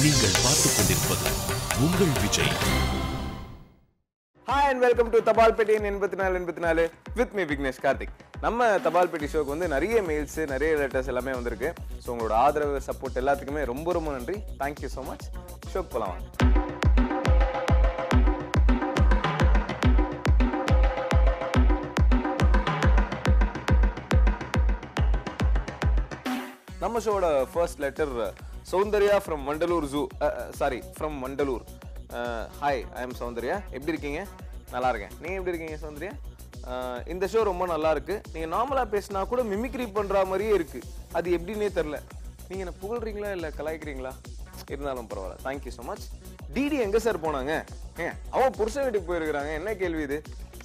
நீங்கள் பார்த்துக் கொண்டிருப்பது உங்கள் Vijay. Hi and welcome to தபால் பெட்டி 84 with me விக்னேஷ் கார்த்திக். நம்ம தபால் பெட்டி ஷோக்கு வந்து நிறைய மெயில்ஸ், நிறைய லெட்டர்ஸ் எல்லாமே வந்திருக்கு. ஸோ உங்களோட ஆதரவு, சப்போர்ட் எல்லாத்துக்குமே ரொம்ப ரொம்ப நன்றி. Thank you so much. ஷோக்கு போகலாம். நம்ம ஷோட first letter Soundarya from Mandalur ஜூ, from Mandalur. Hi, I am Soundarya. எப்படி இருக்கீங்க? நல்லா இருக்கேன். நீங்கள் எப்படி இருக்கீங்க சௌந்தர்யா? இந்த ஷோ ரொம்ப நல்லா இருக்கு. நீங்கள் நார்மலாக பேசினா கூட மிமிக்ரி பண்ணுற மாதிரியே இருக்கு. அது எப்படின்னே தெரில. நீங்கள் என்ன புகழ்றீங்களா இல்லை கலாய்க்கிறீங்களா? இருந்தாலும் பரவாயில்ல. Thank you so much. டிடி எங்கே சார் போனாங்க? அவன் புருஷன் வீட்டுக்கு போயிருக்கிறாங்க. என்ன கேள்வி இது?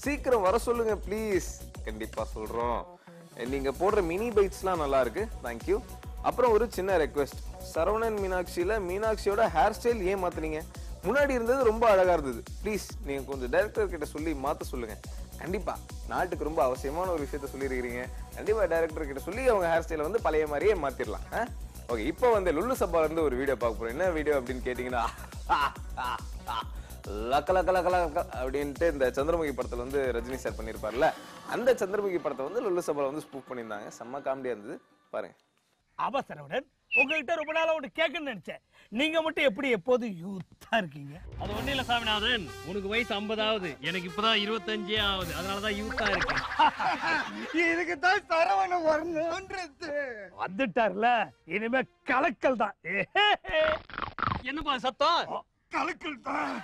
சீக்கிரம் வர சொல்லுங்க ப்ளீஸ். கண்டிப்பாக சொல்கிறோம். நீங்கள் போடுற மினி பைட்ஸ்லாம் நல்லா இருக்கு. தேங்க்யூ. அப்புறம் ஒரு சின்ன ரெக்வெஸ்ட். சரவணன் மீனாட்சியில் மீனாட்சியோட ஹேர் ஸ்டைல் ஏன் மாற்றினீங்க? முன்னாடி இருந்தது ரொம்ப அழகாக இருந்தது. ப்ளீஸ் நீங்கள் கொஞ்சம் டைரக்டர் கிட்ட சொல்லி மாற்ற சொல்லுங்கள். கண்டிப்பாக நாட்டுக்கு ரொம்ப அவசியமான ஒரு விஷயத்த சொல்லியிருக்கிறீங்க. கண்டிப்பாக டைரக்டர் கிட்ட சொல்லி அவங்க ஹேர் ஸ்டைலை வந்து பழைய மாதிரியே மாற்றிடலாம். ஓகே, இப்போ வந்து லுல்லு சபா இருந்து ஒரு வீடியோ பார்க்க போகிறோம். என்ன வீடியோ அப்படின்னு கேட்டிங்கன்னா, லக்க லக்க லக்க லக்க அப்படின்ட்டு இந்த சந்திரமுகி படத்தில் வந்து ரஜினி சார் பண்ணியிருப்பார்ல, அந்த சந்திரமுகி படத்தை வந்து லுல்லு சபாவில் வந்து ஸ்பூப் பண்ணியிருந்தாங்க. செம்ம காமெடியாக இருந்தது. பாருங்க. அவசரவுடன் உங்ககிட்ட ரொம்ப நாளா ஒன்று கேட்கணும்னு நினைச்சேன். நீங்க மட்டும் எப்படி எப்போது யூத்தா இருக்கீங்க? அது ஒண்ணு இல்ல சாமிநாதன், உனக்கு வயசு 50 ஆகுது, எனக்கு இப்பதான் 25 ஆகுது. அதனாலதான் யூத்தா இருக்கேன். இதுக்கு தான் சரவணன் வரணும்ன்றது. வந்துட்டார்ல, இனிமே கலக்கல் தான். என்னப்பா சத்தம்? கலக்கல் தான்.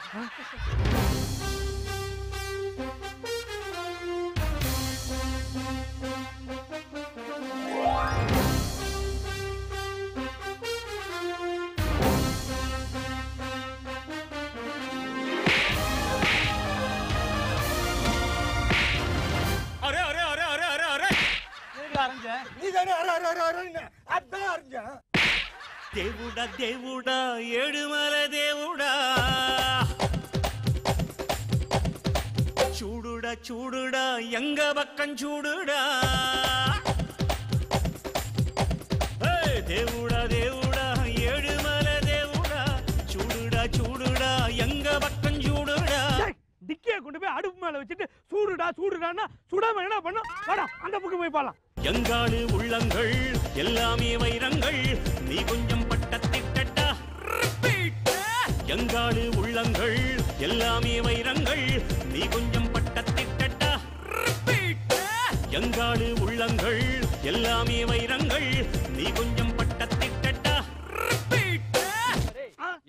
தேவுடா தேவுடா ஏழுமல தேவுடா, சூடுடா சூடுடா எங்க பக்கம் சூடுடா. தேவுடா தேவுடா ஏழுமல தேவுடா, சூடுடா சூடுடா எங்க பக்கம் சூடுடா. டிக்கியை கொண்டு போய் அடுப்பு மேல வச்சுட்டு சூடுடா சூடுடான்னா சுடாம என்ன பண்ணும்? வாடா அந்த பக்கம் போய் பாலாம். எங்காடு உள்ளங்கள் எல்லாமே வைரங்கள், நீ கொஞ்சம் பட்டத்திட்டா. எங்காடு உள்ளங்கள் எல்லாமே வைரங்கள், நீ கொஞ்சம் பட்டத்திட்டா. எங்காடு உள்ளங்கள் எல்லாமே வைரங்கள், நீ கொஞ்சம் பட்டத்திட்டா.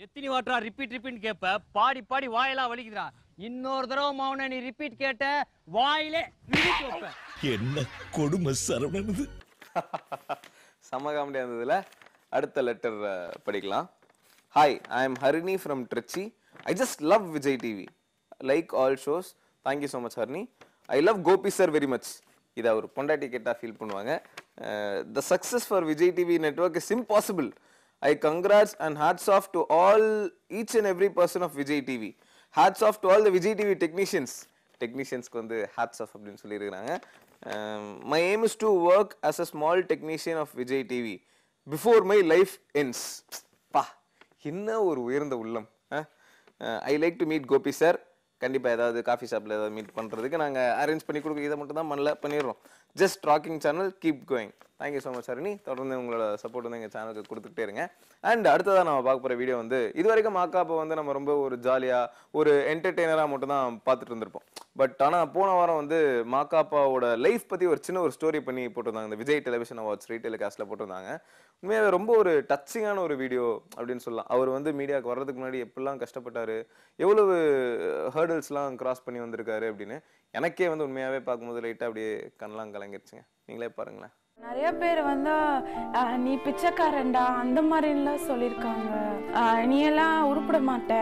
எத்தனை வாட்டரா ரிப்பீட் ரிப்பீட் கேப்ப? பாடி பாடி வாயெல்லாம் வலிக்குதுடா. இன்னொரு தடவை மௌன நீ ரிப்பீட் கேட்ட வாயிலே வைப்ப. என்ன கொடுமை சரவணன். செம்ம காமெடியாக இருந்ததுல. அடுத்த லெட்டர் படிக்கலாம். Hi, I am Harini from Trichy. I just love Vijay TV, like all shows. Thank you so much Harini. I love Gopi sir very much. இதை ஒரு பொண்டாட்டி கேட்டால் ஃபீல் பண்ணுவாங்க. The success for Vijay TV network is impossible. I congrats and hats off to all, each and every person of Vijay TV. Hats off to all the Vijay TV technicians. Techniciansக்கு வந்து hats off அப்படின்னு சொல்லியிருக்கிறாங்க. My aim is to work as a small technician of Vijay TV before my life ends. பா, என்ன ஒரு உயர்ந்த உள்ளம். I like to meet Gopi sir. கண்டிப்பாக ஏதாவது காஃபி ஷாப்பில் ஏதாவது மீட் பண்ணுறதுக்கு நாங்கள் அரேஞ்ச் பண்ணி கொடுக்க. இதை மட்டும் தான் பண்ணிடுறோம். Just rocking channel, keep going. Thank you so much Harini. தொடர்ந்து உங்களோட சப்போர்ட் வந்து எங்கள் சேனலுக்கு கொடுத்துக்கிட்டே இருங்க. அண்ட் அடுத்ததாக நம்ம பார்க்க போகிற வீடியோ வந்து, இது வரைக்கும் மாக்காப்பை வந்து நம்ம ரொம்ப ஒரு ஜாலியாக ஒரு என்டர்டெய்னராக மட்டும் தான் பார்த்துட்டு இருந்திருப்போம். பட் ஆனால் போன வாரம் வந்து மாக்காப்பாவோட லைஃப் பற்றி ஒரு சின்ன ஒரு ஸ்டோரி பண்ணி போட்டிருந்தாங்க. இந்த விஜய் டெலிவிஷன் அவார்ட்ஸ் ரீடெலிகாஸ்ட்டில் போட்டிருந்தாங்க. உண்மையாக ரொம்ப ஒரு டச்சிங்கான ஒரு வீடியோ அப்படின்னு சொல்லலாம். அவர் வந்து மீடியாவுக்கு வர்றதுக்கு முன்னாடி எப்படிலாம் கஷ்டப்பட்டார், எவ்வளவு ஹேர்டல்ஸ்லாம் கிராஸ் பண்ணி வந்திருக்காரு அப்படின்னு எனக்கே வந்து உண்மையாகவே பார்க்கும்போது லைட்டாக அப்படியே கண்ணெலாம் கலங்கிருச்சுங்க. நீங்களே பாருங்களேன். நிறைய பேர் வந்து நீ பிச்சைக்காரன்டா அந்த மாதிரிலாம் சொல்லியிருக்காங்க. நீ எல்லாம் உருப்பிட மாட்ட,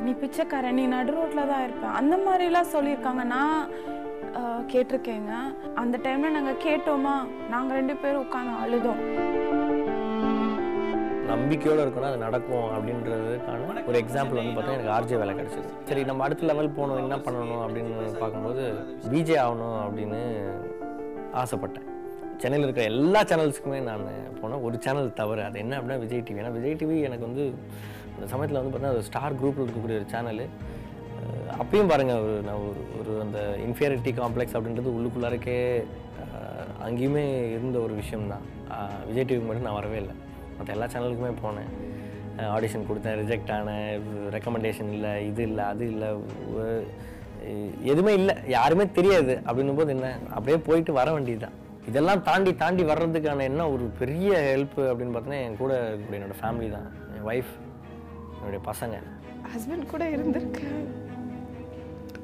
நீ பிச்சைக்காரன், நீ நடு ரோட்ல தான் இருப்ப, அந்த மாதிரிலாம் சொல்லியிருக்காங்க. நான் கேட்டிருக்கேங்க. அந்த டைம்ல நாங்கள் கேட்டோமா, நாங்கள் 2 பேரும் உட்காந்து அழுதோம். நம்பிக்கையோடு இருக்கணும், அது நடக்கும் அப்படின்றதுக்கான ஒரு எக்ஸாம்பிள் வந்து பார்த்தா எனக்கு ஆர்ஜே வேலை கிடச்சிது. சரி, நம்ம அடுத்த லெவல் போகணும், என்ன பண்ணணும் அப்படின்னு பார்க்கும்போது விஜே ஆகணும் அப்படின்னு ஆசைப்பட்டேன். சென்னையில் இருக்கிற எல்லா சேனல்ஸுக்குமே நான் போனேன். ஒரு சேனல் தவிர, அது என்ன அப்படின்னா விஜய் டிவி. ஏன்னா விஜய் டிவி எனக்கு வந்து அந்த சமயத்தில் வந்து பார்த்தீங்கன்னா ஸ்டார் குரூப்பில் இருக்கக்கூடிய ஒரு சேனலு. அப்பயும் பாருங்கள் நான் ஒரு அந்த இன்ஃபீரியாரிட்டி காம்ப்ளெக்ஸ் அப்படின்றது உள்ளுக்குள்ளாரக்கே அங்கேயுமே இருந்த ஒரு விஷயம்தான். விஜய் டிவிக்கு மட்டும் நான் வரவே இல்லை, மற்ற எல்லா சேனலுக்குமே போனேன், ஆடிஷன் கொடுத்தேன், ரிஜெக்ட் ஆனேன், ரெக்கமெண்டேஷன் இல்லை, இது இல்லை, அது இல்லை, எதுவுமே இல்லை, யாருமே தெரியாது. அப்படின்னும் போது என்ன அப்படியே போயிட்டு வர வேண்டியது தான். இதெல்லாம் தாண்டி வர்றதுக்கான என்ன ஒரு பெரிய ஹெல்ப் அப்படின்னு பார்த்தீங்கன்னா என் கூட இருக்கக்கூடிய என்னோடய ஃபேமிலி தான். என் ஒய்ஃப், என்னுடைய பசங்க. ஹஸ்பண்ட் கூட இருந்திருக்கேன்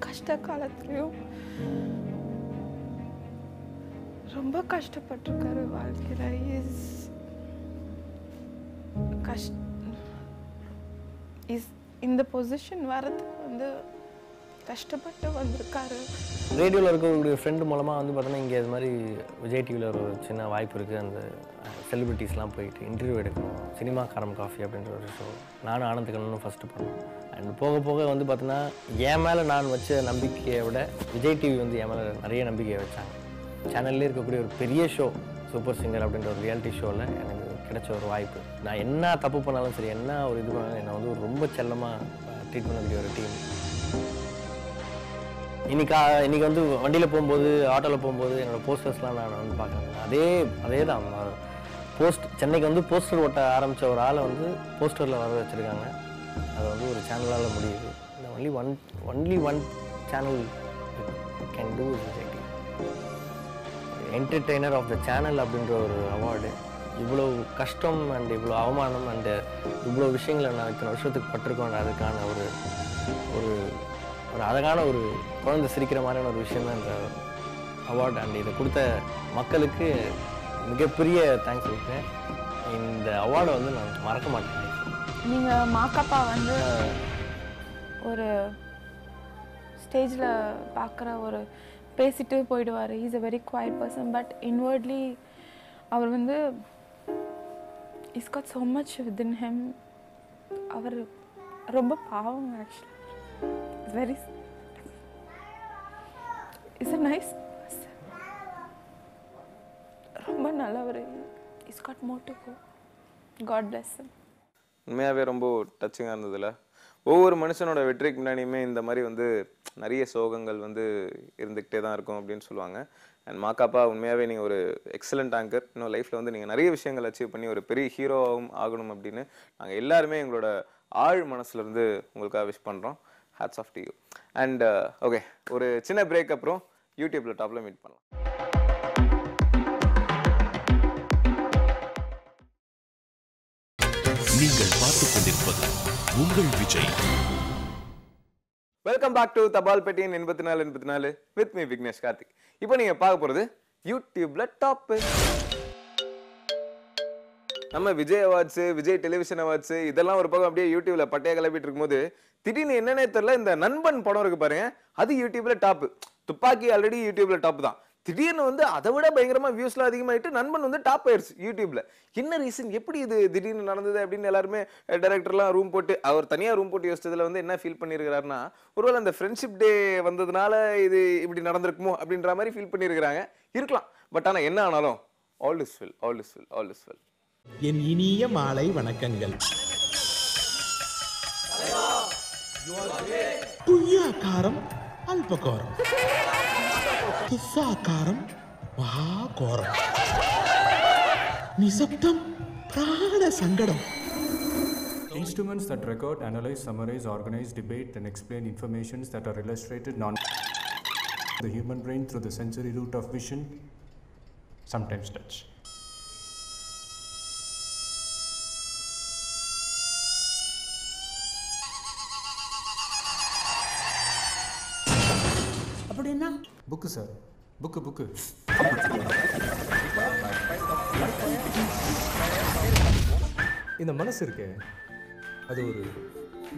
கஷ்ட காலத்துலேயும். ரொம்ப கஷ்டப்பட்டிருக்காரு வாழ்க்கையில். இந்த பொசிஷன் வரதுக்கு வந்து கஷ்டப்பட்டு வந்திருக்காரு. ரேடியோவில் இருக்கக்கூடிய ஃப்ரெண்டு மூலமாக வந்து பார்த்தோன்னா இங்கே இது மாதிரி விஜய் டிவியில் ஒரு சின்ன வாய்ப்பு இருக்குது, அந்த செலிபிரிட்டிஸ்லாம் போயிட்டு இன்டர்வியூ எடுக்கணும், சினிமா காரம் காஃபி அப்படின்ற ஒரு ஷோ நானும் ஆனந்துக்கணும்னு ஃபஸ்ட்டு பண்ணேன். அண்ட் போக போக வந்து பார்த்தோன்னா என் மேலே நான் வச்ச நம்பிக்கையை விட விஜய் டிவி வந்து என் மேலே நிறைய நம்பிக்கையை வச்சாங்க. சேனல்லே இருக்கக்கூடிய ஒரு பெரிய ஷோ சூப்பர் சிங்கர் அப்படின்ற ஒரு ரியாலிட்டி ஷோவில் எனக்கு கிடைச்ச ஒரு வாய்ப்பு. நான் என்ன தப்பு பண்ணாலும் சரி, என்ன ஒரு இது பண்ணாலும் என்னை வந்து ஒரு ரொம்ப செல்லமாக ட்ரீட் பண்ணக்கூடிய ஒரு டீம். இன்றைக்கி வந்து வண்டியில் போகும்போது, ஆட்டோவில் போகும்போது என்னோடய போஸ்டர்ஸ்லாம் நான் வந்து பார்க்குறேன். அதே தான் சென்னைக்கு வந்து போஸ்டர் ஓட்ட ஆரம்பித்த ஒரு ஆளை வந்து போஸ்டரில் வர வச்சுருக்காங்க. அது வந்து ஒரு சேனலால் முடியுது. Only one channel can do Vijay TV. Entertainer of the channel அப்படின்ற ஒரு அவார்டு. இவ்வளோ கஷ்டம் அண்ட் இவ்வளோ அவமானம் அண்டு இவ்வளோ விஷயங்களை நான் இத்தனை வருஷத்துக்கு பட்டிருக்கோம். அதுக்கான ஒரு ஒரு ஒரு அழகான ஒரு குழந்தை சிரிக்கிற மாதிரியான ஒரு விஷயம் தான் இந்த அவார்டு. அண்ட் இதை கொடுத்த மக்களுக்கு மிகப்பெரிய தேங்க்ஸ் கொடுத்தேன். இந்த அவார்டை வந்து நான் மறக்க மாட்டேன். நீங்கள் மாக்கப்பா வந்து ஒரு ஸ்டேஜில் பார்க்குற ஒரு பேசிட்டு போயிடுவார். Is a very quiet person, but inwardly அவர் வந்து is got so much within him. அவர் ரொம்ப பாவம் actually. It's very is a nice person, ரொம்ப நல்லவர். Is got more to go. God bless him. உண்மையாகவே ரொம்ப டச்சிங்காக இருந்ததில்ல. ஒவ்வொரு மனுஷனோட வெற்றிக்கு முன்னாடியுமே இந்த மாதிரி வந்து நிறைய சோகங்கள் வந்து இருந்துக்கிட்டே தான் இருக்கும் அப்படின்னு சொல்லுவாங்க. அண்ட் மாக்காப்பா, உண்மையாகவே நீங்கள் ஒரு எக்ஸலண்ட் ஆங்கர். இன்னும் லைஃப்பில் வந்து நீங்கள் நிறைய விஷயங்கள் அச்சீவ் பண்ணி ஒரு பெரிய ஹீரோவாகவும் ஆகணும் அப்படின்னு நாங்கள் எல்லாருமே எங்களோட ஆழ் மனசுலேருந்து உங்களுக்காக விஷ் பண்ணுறோம். Hats off to you. And okay, ஒரு சின்ன பிரேக் அப்புறம் யூடியூப்பில் டாப்பில் மீட் பண்ணலாம். நீங்கள் பார்த்துக் கொண்டிருப்பது உங்கள் விஜய். வெல்கம் பேக் டு தபால் பெட்டியின் 84 வித் மீ விக்னேஷ் கார்த்திக். இப்போ நீங்கள் பார்க்க போகிறது யூடியூப்ல டாப்பு. நம்ம Vijay awards, Vijay television awards இதெல்லாம் ஒரு பக்கம் அப்படியே யூடியூப்ல பட்டையை கிளப்பிட்டு இருக்கும்போது திடீர்னு என்னன்னே தெரியல, இந்த நண்பன் படம் இருக்கு பாருங்க, அது யூடியூப்ல டாப்பு. துப்பாக்கி ஆல்ரெடி யூடியூப்ல டாப் தான். திடீர்னு வந்து அதை விட பயங்கரமா வியூஸ்லாம் அதிகமாயிட்டு நண்பன் வந்து டாப் ஆயிடுச்சு யூடியூப்ல. என்ன ரீசன், எப்படி இது திடீர்னு நடந்தது அப்படின்னு எல்லாருமே டைரக்டர்லாம் ரூம் போட்டு, அவர் தனியாக ரூம் போட்டு யோசிச்சதுல வந்து என்ன ஃபீல் பண்ணியிருக்கிறாருன்னா, ஒருவேளை அந்த ஃப்ரெண்ட்ஷிப் டே வந்ததுனால இது இப்படி நடந்திருக்குமோ அப்படின்ற மாதிரி ஃபீல் பண்ணியிருக்கிறாங்க. இருக்கலாம். பட் ஆனால் என்ன ஆனாலும் all is well, all is well, all is well. என் இனிய மாலை வணக்கங்கள். புய்யாக்காரம் அல்பகாரம், கிஸ்ஸாக்காரம் மகாகோரம், நிசப்தம் பிராண சங்கடம். Instruments that record, analyze, summarize, organize, debate, and explain informations that are illustrated the human brain through the sensory route of vision, sometimes touch. அப்படின்னா book sir, book. இந்த மனசு இருக்கு, அது ஒரு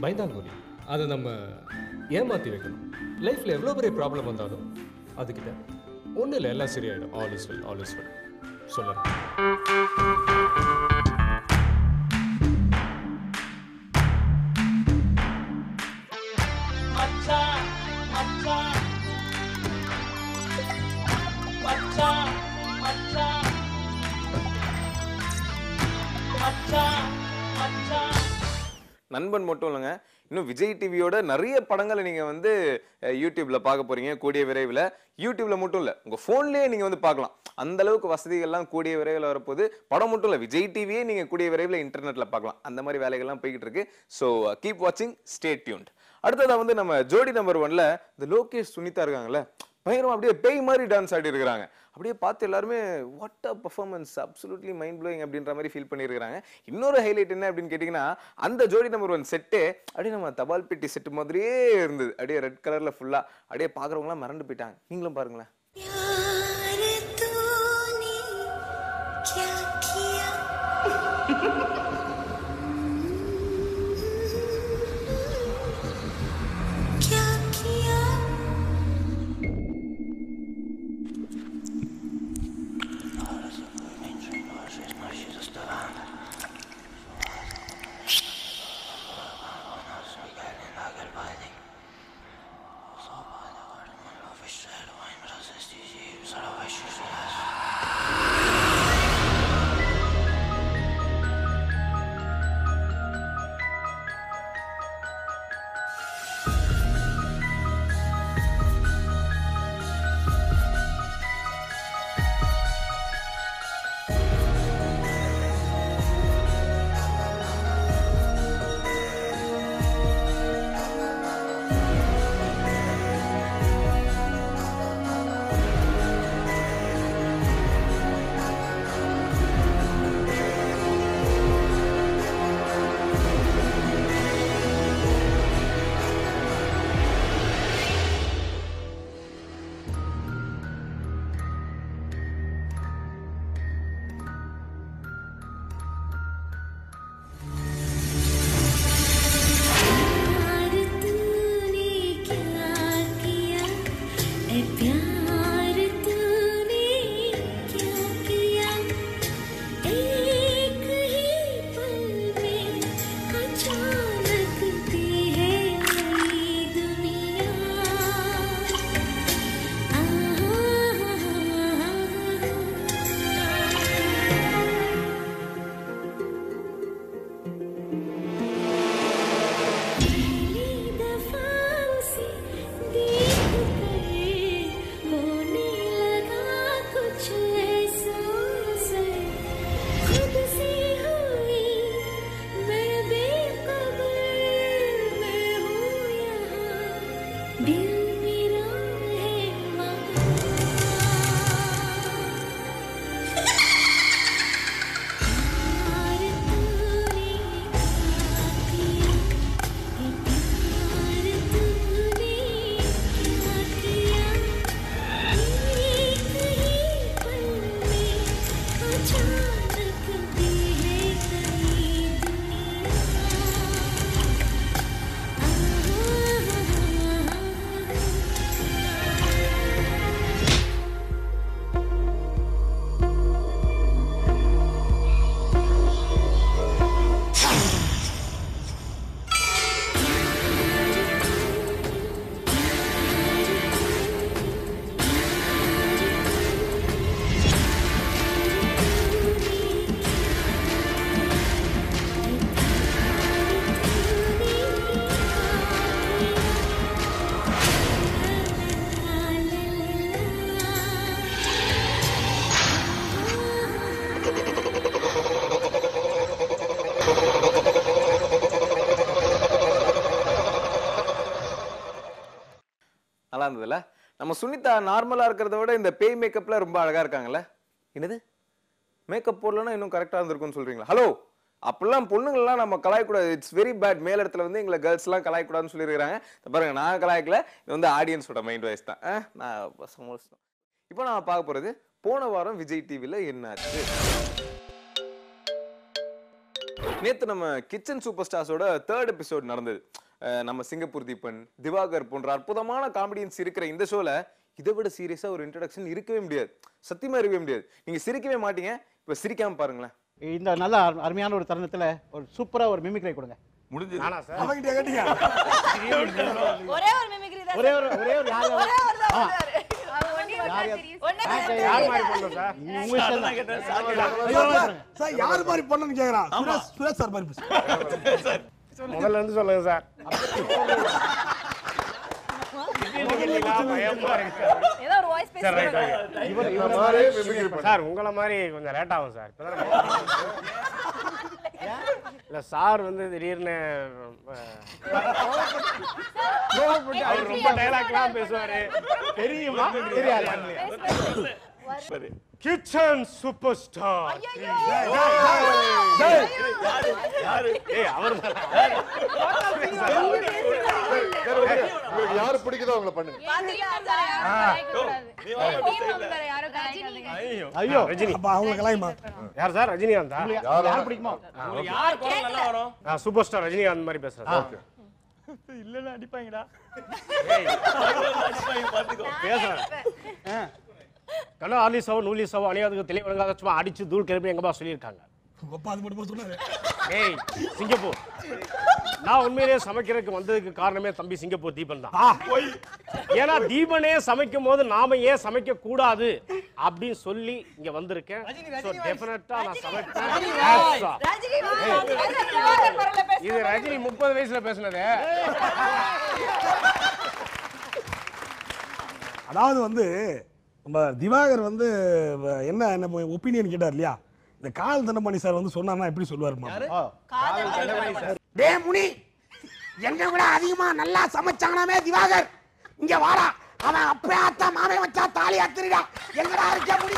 பயந்தாங்கோலி. அதை நம்ம ஏமாற்றி வைக்கணும். லைஃப்பில் எவ்வளோ பெரிய ப்ராப்ளம் வந்தாலும் அதுக்கிட்ட ஒன்றும் இல்லை, எல்லாம் சரியாயிடும். All is well, all is well சொல்லணும். நண்பன் மட்டும் இல்லைங்க, இன்னும் விஜய் டிவியோட நிறைய படங்களை நீங்கள் வந்து யூடியூப்ல பார்க்க போறீங்க கூடிய விரைவில். யூடியூப்ல மட்டும் இல்லை, உங்கள் ஃபோன்லேயே நீங்கள் வந்து பார்க்கலாம். அந்த அளவுக்கு வசதிகள்லாம் கூடிய விரைவில் வரப்போது. படம் மட்டும் இல்லை, விஜய் டிவியே நீங்கள் கூடிய விரைவில் இன்டர்நெட்டில் பார்க்கலாம். அந்த மாதிரி வேலைகள்லாம் போய்கிட்டு இருக்கு. ஸோ கீப் வாட்சிங், ஸ்டே டியூன்ட். அடுத்ததாக வந்து நம்ம ஜோடி நம்பர் 1ல இந்த லோகேஷ் சுனிதா இருக்காங்கல்ல, பயங்கரமா அப்படியே பேய் மாதிரி டான்ஸ் ஆடி இருக்கிறாங்க. அப்படியே பார்த்து எல்லாருமே what a performance, absolutely mind blowing அப்படின்ற மாதிரி ஃபீல் பண்ணியிருக்காங்க. இன்னொரு ஹைலைட் என்ன அப்படின்னு கேட்டிங்கன்னா, அந்த ஜோடி நம்பர் 1 செட்டு அப்படியே நம்ம தபால் பெட்டி செட்டு மாதிரியே இருந்தது. அப்படியே ரெட் கலரில் ஃபுல்லாக அப்படியே பார்க்குறவங்களாம் மறந்து போயிட்டாங்க. நீங்களும் பாருங்களேன். நல்லா இருந்ததுல. நம்ம சுனிதா நார்மலா இருக்கிறத விட இந்த பேய் மேக்கப்ல ரொம்ப அழகா இருக்காங்கல்ல. என்னது மேக்கப் போடலன்னா இன்னும் கரெக்டா இருந்திருக்கும்னு சொல்றீங்களா? ஹலோ, அப்படிலாம் பொண்ணுங்கள்லாம் நம்ம கலாய்க்கூடாது. It's very bad. மேல் இடத்துல வந்து எங்களை கேர்ள்ஸ் எல்லாம் கலாய்க்கூடாதுன்னு சொல்லியிருக்காங்க. பாருங்க, நான் கலாய்க்கல, இது வந்து ஆடியன்ஸோட மைண்ட் வாய்ஸ் தான். இப்போ நான் பார்க்க போறது போன வாரம் விஜய் டிவில என்னாச்சு. நேத்து நம்ம கிச்சன் சூப்பர் ஸ்டார்ஸோட 3rd எபிசோட் நடந்தது. நம்ம சிங்கப்பூர் தீபன், திவாகர் போன்ற அற்புதமான காமெடியன்ஸ் இருக்கிற இந்த ஷோல இதை விட சீரியஸா ஒரு இன்ட்ரோடக்ஷன் இருக்கவே முடியாது. சத்தியமா இருக்கவே முடியாது. நீங்க சிரிக்கவே மாட்டீங்க. இப்ப சிரிக்காம பாருங்களேன். இந்த நல்ல அருமையான ஒரு தருணத்துல ஒரு சூப்பரா ஒரு மிமிக்ரி கொடுங்க. முடிஞ்சது. அவங்கிட்ட கேட்டீங்க. ஒரே ஒரு மிமிக்ரி தான். ஒரே ஒரு யார் சார் யார் மாதிரி பண்ணனும் கேக்குறான். சுரேஷ் சார் மாதிரி. முதல்ல இருந்து சொல்லுங்க சார். சார் உங்களை மாதிரி கொஞ்சம் லேட் ஆகும் சார். இல்ல சார் வந்து திடீர்னு அவர் ரொம்ப டைலாக்லாம் பேசுவாரு. தெரியுமா? தெரியாது. Kitchen super star. யாரு பிடிக்குதோ அவங்கள பண்ணுங்க. ஐயோ ரஜினி. அப்ப அவங்க கலாய்மா. யார் சார்? ரஜினிகாந்தா? யார் பிடிக்குமா? யார் குரல் நல்லா வரும்? சூப்பர் ஸ்டார் ரஜினிகாந்த் மாதிரி பேசுறேன். ஓகே. இல்லன்னா அடிப்பாங்கடா. பேசுறேன். கண்ணா ஆலி சவ நூலி சவ அணியாதுக்கு தெளிவழங்காத சும்மா அடிச்சு தூள் கிளம்பி எங்கப்பா சொல்லியிருக்காங்க. அது மட்டும் சொன்னாரு. ஏய் சிங்கப்பூர். நான் உண்மையிலேயே சமைக்கிறதுக்கு வந்ததுக்கு காரணமே தம்பி சிங்கப்பூர் தீபன் தான். ஏன்னா தீபனே சமைக்கும் போது நாம ஏன் சமைக்க கூடாது அப்படின்னு சொல்லி இங்க வந்திருக்கேன். சோ டெஃபினட்டா நான் சமைப்பேன். இது ரஜினி 30 வயசுல பேசுனதே. அதாவது வந்து நம்ம திவாகர் வந்து என்ன நம்ம ஒப்பீனியன் கேட்டார் இல்லையா, இந்த கால் தண்டபாணி சார் வந்து சொன்னார்னா எப்படி சொல்லுவாருமா? டே முனி, என்ன விட அதிகமா நல்லா சமைச்சாங்கனாமே திவாகர், இங்க வாடா. அவன் அப்பே ஆத்தா மாமே வச்சா தாலி அத்திரிடா. எங்கடா இருக்க முனி?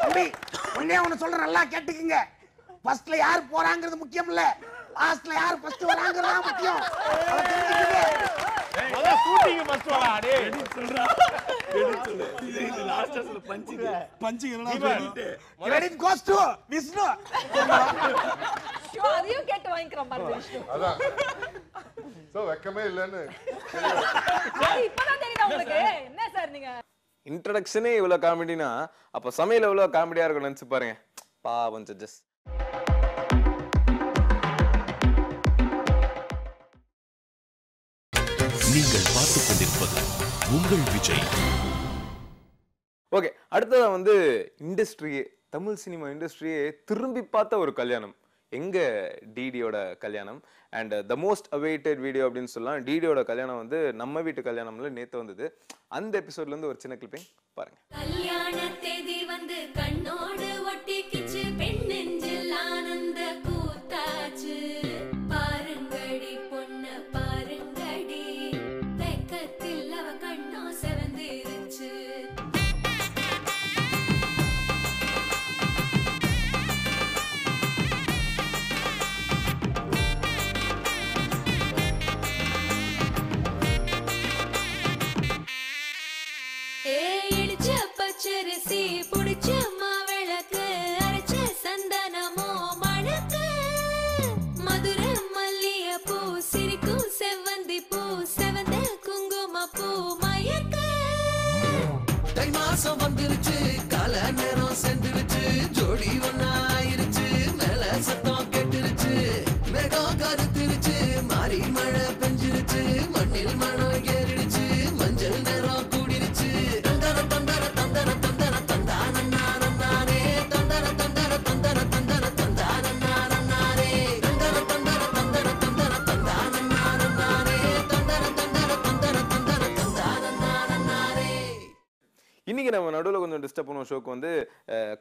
தம்பி ஒண்ணே ஒண்ணு சொல்ற, நல்லா கேட்டுக்குங்க. ஃபர்ஸ்ட்ல யார் போறாங்கிறது முக்கியம் இல்ல, லாஸ்ட்ல யார் ஃபர்ஸ்ட் வராங்கிறது தான் முக்கியம். அத தெரிஞ்சுக்கங்க. முதல்ல ஷூட்டிங் ஃபர்ஸ்ட் வாடா டேய். சொல்றா. இது லாஸ்ட் அஸ்ல பஞ்சிங் என்னடா சொல்லிட்டு. Credit goes to Vishnu. அதையும் கேட்டு வாங்கிக்கிறோம் பாருங்க விஷ்ணு. அதான். சோ வெக்கமே இல்லன்னு. இப்பதான் தெரியுதா உங்களுக்கு? என்ன சார் நீங்க? இன்ட்ரோடக்ஷனே இவ்வளவு காமெடினா அப்ப சமையல் எவ்வளவு காமெடியா இருக்கும் நினைச்சு பாருங்க. பாவம் ஜட்ஜஸ். நீங்கள் பார்த்துக் கொண்டிருப்பது உங்கள் விஜய். ஓகே, அடுத்ததான் வந்து இண்டஸ்ட்ரியே, தமிழ் சினிமா இண்டஸ்ட்ரியே திரும்பி பார்த்த ஒரு கல்யாணம். எங்க டிடியோட கல்யாணம். And the most awaited video அப்படின்னு சொல்லலாம். டிடியோட கல்யாணம் வந்து நம்ம வீட்டு கல்யாணம்ல நேத்து வந்தது. அந்த எபிசோட்ல இருந்து ஒரு சின்ன கிளிப்பிங் பாருங்க. கல்யாண தேதி வந்து கண்ணோடு ஒட்டிக்கிச்சு, பெண் நெஞ்சில் ஆனந்த கூத்தாச்சு. பாருங்கடி பொண்ண பாருங்கடி, வெக்கத்தில் அவ கண்ணோ செவந்திருச்சு. இடிச்ச பச்சரிசி புடிச்ச மாவிளக்கு, அரைச்ச சந்தனமோ மணக்கு. மதுர மல்லிய பூ சிரிக்கும் செவ்வந்தி பூ, செவந்த குங்கும பூ மயக்க. தை மாசம் வந்துருச்சு, கால நேரம் சென்றுருச்சு, ஜோடி ஒன்னாயிருச்சு, மேல சத்தம் கெட்டுருச்சு, மேகம் கருத்துருச்சு, மாறி மழை பெஞ்சிருச்சு, மண்ணில் மனம் ஏறிடுச்சு, மஞ்சள் நேரம் கூடிருச்சு. தந்தர தந்தர தந்தர தந்தர தந்தானே, தந்தர தந்தர தந்தர தந்தர தந்தானே, தந்தர தந்தர தந்தர தந்தர தந்தானே, தந்தர தந்தர தந்தர தந்தர தந்தானே. இன்னைக்கு நம்ம நடுவில் கொஞ்சம் டிஸ்டர்ப் பண்ணுவோம் ஷோக்கு வந்து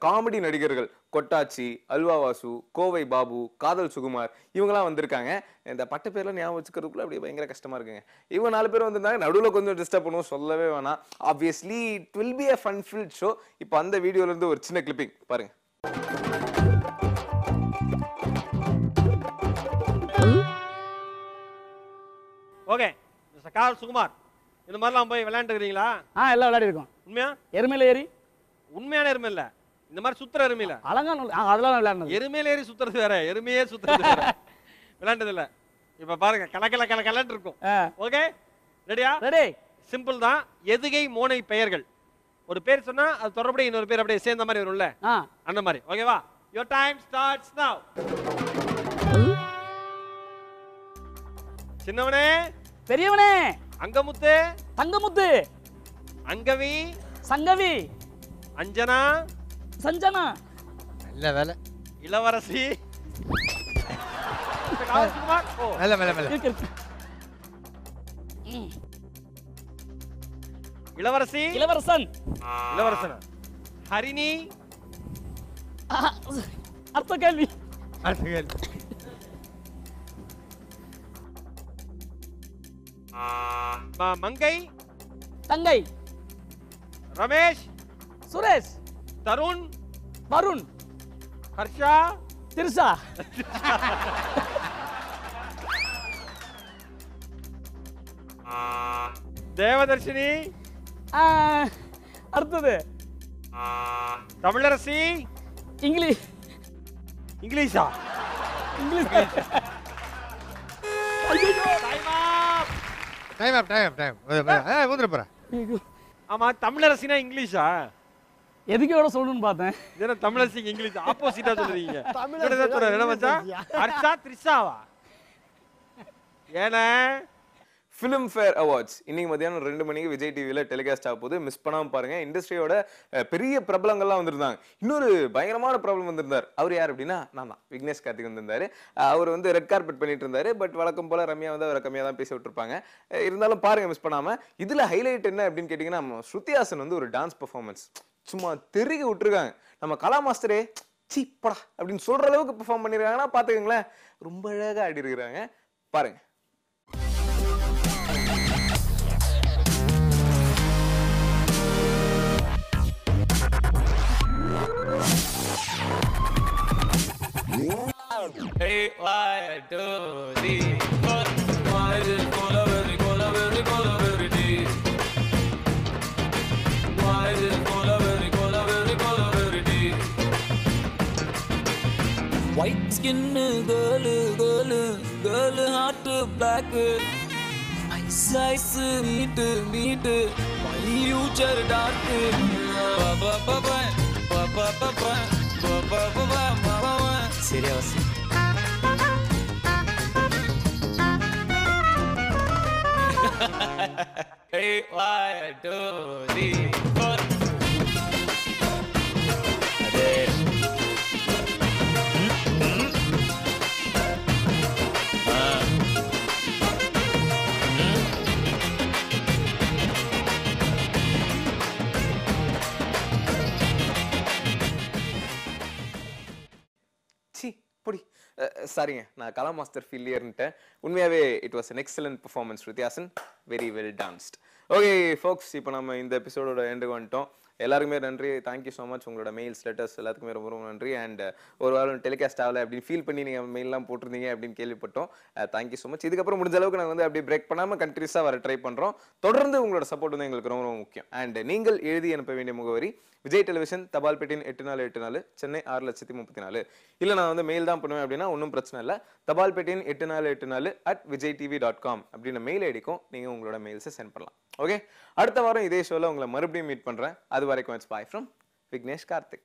காமெடி நடிகர்கள் கொட்டாச்சி, அல்வா வாசு, கோவை பாபு, காதல் சுகுமார் இவங்கெல்லாம் வந்திருக்காங்க. இந்த பட்ட பேர்லாம் ஞாபகம் வச்சுக்கிறதுக்குள்ள அப்படியே பயங்கர கஷ்டமா இருக்குங்க. இவங்க 4 பேர் வந்திருந்தாங்க. நடுவில் கொஞ்சம் டிஸ்டர்ப் பண்ணுவோம், சொல்லவே வேணாம். Obviously it will be a fun filled show. இப்போ அந்த வீடியோல இருந்து ஒரு சின்ன கிளிப்பிங் பாருங்க. ஓகே மிஸ்டர் காதல் சுகுமார், இந்த மாதிரிலாம் போய் விளையாண்டுக்கிறீங்களா? எல்லாம் விளையாடி இருக்கோம். உண்மையா? எருமையில ஏறி? உண்மையான எருமை இல்ல, இந்த மாதிரி சுத்துற எருமையில. அலங்கான அதெல்லாம் விளையாடுனது. எருமையில ஏறி சுத்துறது வேற, எருமையே சுத்துறது வேற. விளையாண்டது இல்ல. இப்ப பாருங்க கலக்கல கலக்கலன்னு இருக்கும். ஓகே ரெடியா? ரெடி. சிம்பிள் தான். எதுகை மோனை பெயர்கள். ஒரு பேர் சொன்னா அது தொடர்புடைய இன்னொரு பேர் அப்படியே சேர்ந்த மாதிரி வரும்ல, அந்த மாதிரி. ஓகேவா? யுவர் டைம் ஸ்டார்ட்ஸ் நவ. சின்னவனே, பெரியவனே, அங்கமுத்து, தங்கமுத்து, அங்கவி, சங்கவி, அஞ்சனா, சஞ்சனா, இல்ல வேலை. இளவரசி. மேல. இளவரசி. இளவரசன். இளவரசன். ஹரிணி. அடுத்த கேள்வி. மங்கை. தங்கை. ரமேஷ். சுரேஷ். தருண். வருண். ஹர்ஷா. திருஷா. தேவதர்ஷினி. அடுத்தது தமிழரசி. இங்கிலீஷா? இங்கிலீஷ். டைம். ஊதுற போறேன். ஆமா, தமிழரசினா இங்கிலீஷா? எதுக்கோட சொல்லணும்னு பார்த்தேன். இதென்ன தமிழரசிக்கு இங்கிலீஷ் ஆப்போசிட்டா சொல்றீங்க? என்ன மச்சான்? ஹர்ஷா த்ரிஷாவா? ஏன்னா ஃபிலிம்ஃபேர் அவார்ட்ஸ் இன்னைக்கு மதியானம் 2 மணிக்கு விஜய் டிவியில் டெலிகாஸ்ட் ஆக போகுது. மிஸ் பண்ணாமல் பாருங்க. இண்டஸ்ட்ரியோட பெரிய பிரபலங்கள்லாம் வந்திருந்தாங்க. இன்னொரு பயங்கரமான ப்ராப்ளம் வந்திருந்தார். அவர் யார் அப்படின்னா நான் தான், விக்னேஷ் கார்த்திக் வந்திருந்தாரு. அவர் வந்து ரெட் கார்பெட் பண்ணிட்டு இருந்தாரு. பட் வழக்கம் போல ரம்யா வந்து அவரை கம்மியாக தான் பேசி விட்டுருப்பாங்க. இருந்தாலும் பாருங்க மிஸ் பண்ணாமல். இதில் ஹைலைட் என்ன அப்படின்னு கேட்டிங்கன்னா, ஸ்ருதி ஹாசன் வந்து ஒரு டான்ஸ் பர்ஃபார்மன்ஸ் சும்மா தெருகி விட்டுருக்காங்க. நம்ம கலா மாஸ்டரே சீப்படா அப்படின்னு சொல்ற அளவுக்கு பெர்ஃபார்ம் பண்ணிருக்காங்கன்னா பார்த்துக்கங்களேன். ரொம்ப அழகாக ஆடி இருக்கிறாங்க. பாருங்க. Hey, 1, 2, 3, 4. Why is Colaveri deep? Why is Colaveri deep? White skin girl heart black. Ice meat, my future dark. Serious. Hey, 1, 2, 3, 4. சாரிங்க, நான் கலா மாஸ்டர் ஃபீல்லியர்ன்ட்டேன். உண்மையாகவே it was an excellent performance Shruti Haasan. Very well danced. Okay folks, இப்போ நம்ம இந்த எபிசோடோட எண்டுக்கு வந்துட்டோம். எல்லாருக்குமே நன்றி. Thank you so much. உங்களோட மெயில்ஸ், லெட்டர்ஸ் எல்லாத்துக்குமே ரொம்ப ரொம்ப நன்றி. அண்ட் ஒரு வாரம் டெலிகாஸ்ட் ஆகலை அப்படின்னு ஃபீல் பண்ணி நீங்கள் மெயிலெலாம் போட்டிருந்தீங்க அப்படின்னு கேள்விப்பட்டோம். Thank you so much. இதுக்கப்புறம் முடிஞ்ச அளவுக்கு நாங்கள் வந்து அப்படியே பிரேக் பண்ணாமல் கண்டினியூஸாக வர ட்ரை பண்ணுறோம். தொடர்ந்து உங்களோட சப்போர்ட் வந்து எங்களுக்கு ரொம்ப ரொம்ப முக்கியம். அண்ட் நீங்கள் எழுதி அனுப்ப வேண்டிய முகவரி விஜய் டெலிவிஷன், தபால் பெட்டின் 8484, சென்னை 6,34,000. இல்லை நான் வந்து மெயில் தான் பண்ணுவேன் அப்படின்னா ஒன்றும் பிரச்சனை இல்லை. தபால் பெட்டின் 8484@vijaytv.com அப்படின்னு மெயில் ஐடிக்கும் நீங்கள் உங்களோட மெயில்ஸை சென்ட் பண்ணலாம். ஓகே, அடுத்த வாரம் இதே ஷோவில் உங்களை மறுபடியும் மீட் பண்ணுறேன். அது வரைக்கும் it's bye from Vignesh Karthik.